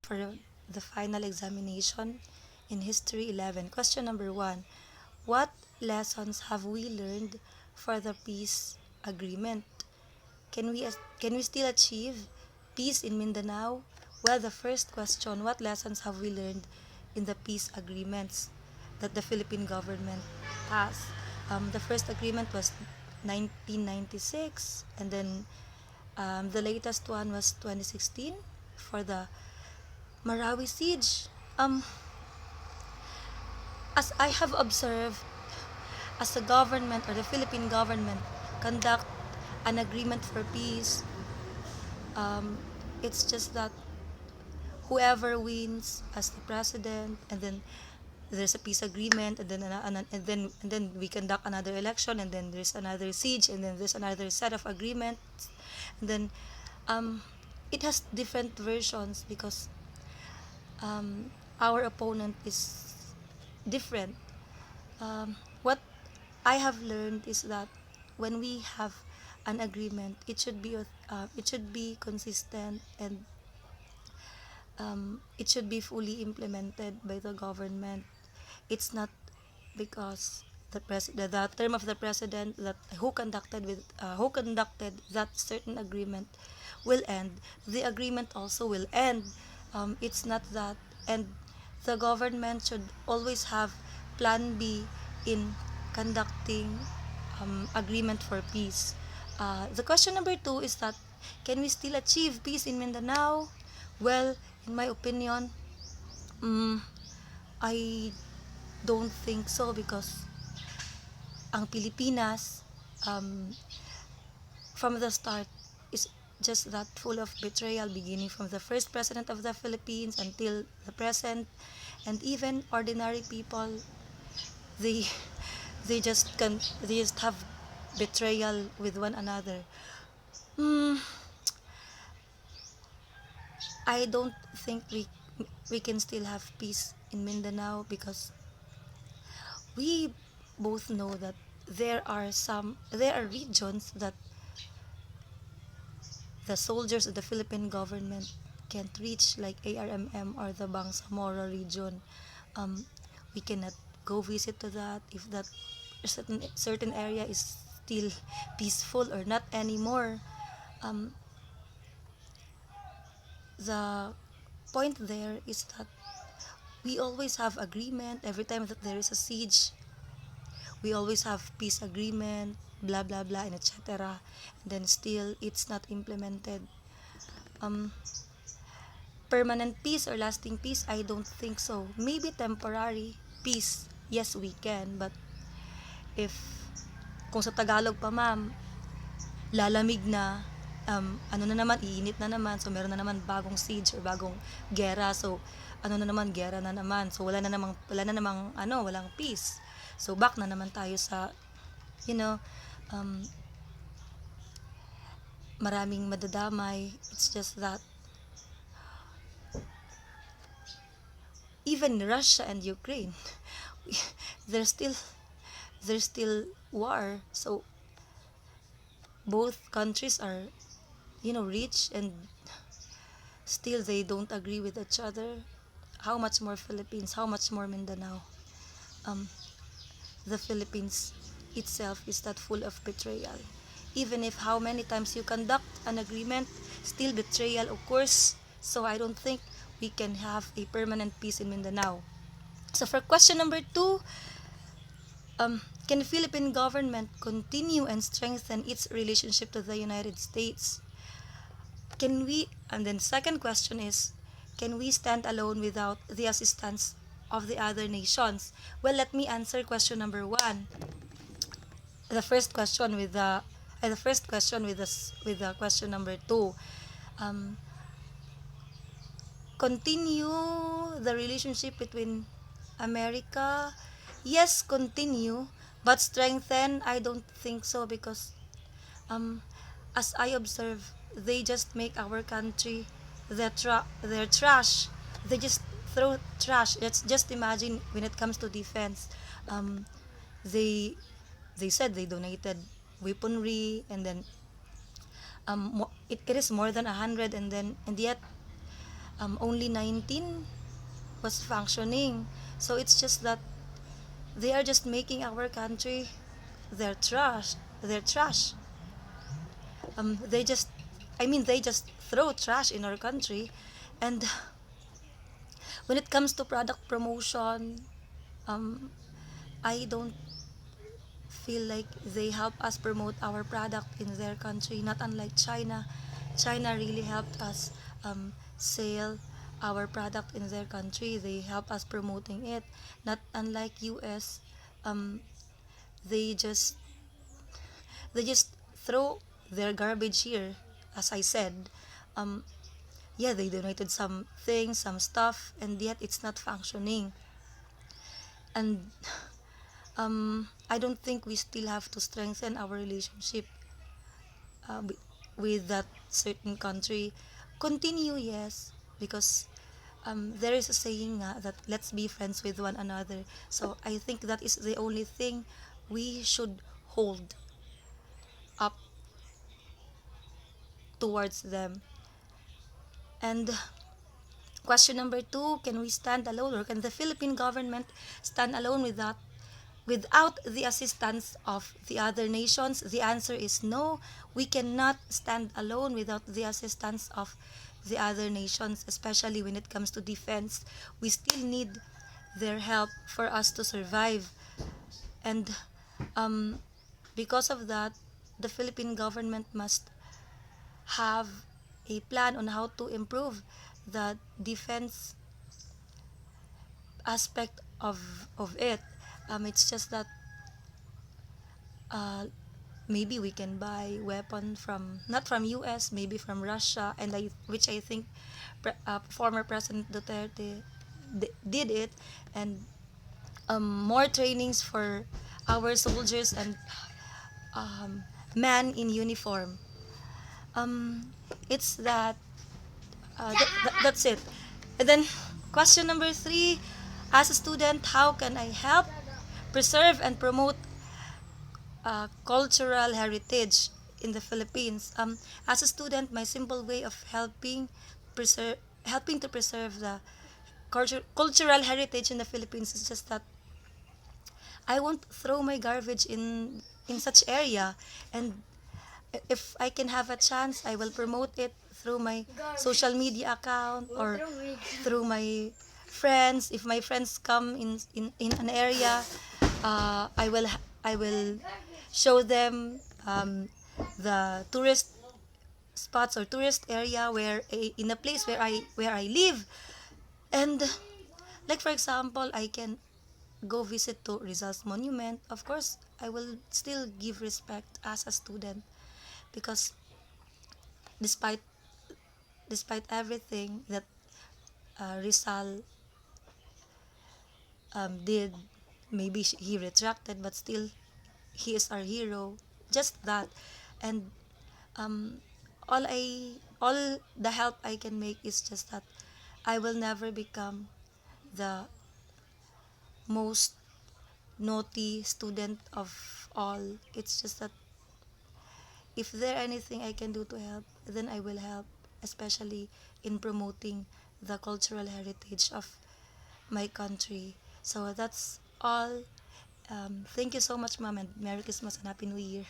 for the final examination in History 11. Question number 1. What lessons have we learned for the peace agreement? Can we still achieve peace in Mindanao? Well, the first question, what lessons have we learned in the peace agreements that the Philippine government has? The first agreement was 1996, and then the latest one was 2016 for the Marawi siege. As I have observed, as the government or the Philippine government conduct an agreement for peace, um, it's just that whoever wins as the president, and then there's a peace agreement, and then and then we conduct another election, and then there's another siege, and then there's another set of agreements, and then um, it has different versions because our opponent is different. What I have learned is that when we have an agreement, it should be consistent, and it should be fully implemented by the government. It's not because the term of the president that who conducted that certain agreement will end, the agreement also will end. It's not that, and the government should always have plan B in conducting agreement for peace. The question number 2 is that, can we still achieve peace in Mindanao? Well, in my opinion, mm, I don't think so, because ang Pilipinas, um, from the start, is just that full of betrayal, beginning from the first president of the Philippines until the present. And even ordinary people, they they just have betrayal with one another. mm, I don't think we can still have peace in Mindanao, because we both know that there are regions that the soldiers of the Philippine government can't reach, like ARMM or the Bangsamoro region. Um, we cannot go visit to that if that certain area is still peaceful or not anymore. Um, the point there is that we always have agreement every time that there is a siege. We always have peace agreement, blah blah blah, and etc. And then still it's not implemented. Um, Permanent peace or lasting peace, I don't think so. Maybe temporary peace, yes, we can. But if, kung sa Tagalog pa ma'am, lalamig na, ano na naman, iinit na naman, so meron na naman bagong siege or bagong gera, so ano na naman, gera na naman, so walang peace. So back na naman tayo sa, you know, um, maraming madadamay. It's just that even Russia and Ukraine, there's still there's still war. So both countries are, rich, and still they don't agree with each other. How much more Philippines? How much more Mindanao? Um, the Philippines itself is that full of betrayal. Even if how many times you conduct an agreement, still betrayal occurs. So I don't think we can have a permanent peace in Mindanao. So for question number 2, can the Philippine government continue and strengthen its relationship to the United States? And then second question is, can we stand alone without the assistance of the other nations? Well, let me answer question number 1. The first question with the question number 2. Um, Continue the relationship between America? Yes, continue, but strengthen, I don't think so, because um, as I observe, they just make our country their trash. They just throw trash. Let's just imagine when it comes to defense. Um, they they said they donated weaponry, and then it is more than 100, and yet only 19 was functioning. So it's just that they are just making our country their trash. Their trash. They just, I mean, they just throw trash in our country. And when it comes to product promotion, um, I don't feel like they help us promote our product in their country. Not unlike China. China really helped us sell our product in their country. They help us promoting it. Not unlike US. Um, they just they just throw their garbage here. As I said, um, yeah, they donated some things, some stuff, and yet it's not functioning. And I don't think we still have to strengthen our relationship wi- with that certain country. Continue, yes, because there is a saying that let's be friends with one another. So I think that is the only thing we should hold up towards them. And question number two, can we stand alone, or can the Philippine government stand alone without the assistance of the other nations? The answer is no. We cannot stand alone without the assistance of the other nations, especially when it comes to defense. We still need their help for us to survive. And um, because of that, the Philippine government must have a plan on how to improve the defense aspect of it. It's just that uh, maybe we can buy weapon from not from US, maybe from Russia, and which I think former President Duterte did it, and more trainings for our soldiers and um, men in uniform. Um, it's that that's it. And then question number three, as a student, how can I help preserve and promote cultural heritage in the Philippines? As a student, my simple way of preserve helping to preserve the cultural heritage in the Philippines is just that I won't throw my garbage in such area, and if I can have a chance, I will promote it through my social media account or through my friends. If my friends come in an area, I will show them the tourist spots or tourist area in a place where I live. And like for example, I can go visit to Rizal's monument. Of course, I will still give respect as a student because despite despite everything that Rizal did, maybe he retracted, but still he is our hero. Just that, and um, all the help I can make is just that I will never become the most naughty student of all. It's just that if there anything I can do to help, then I will help, especially in promoting the cultural heritage of my country. So that's all. Thank you so much, Mom, and Merry Christmas and Happy New Year.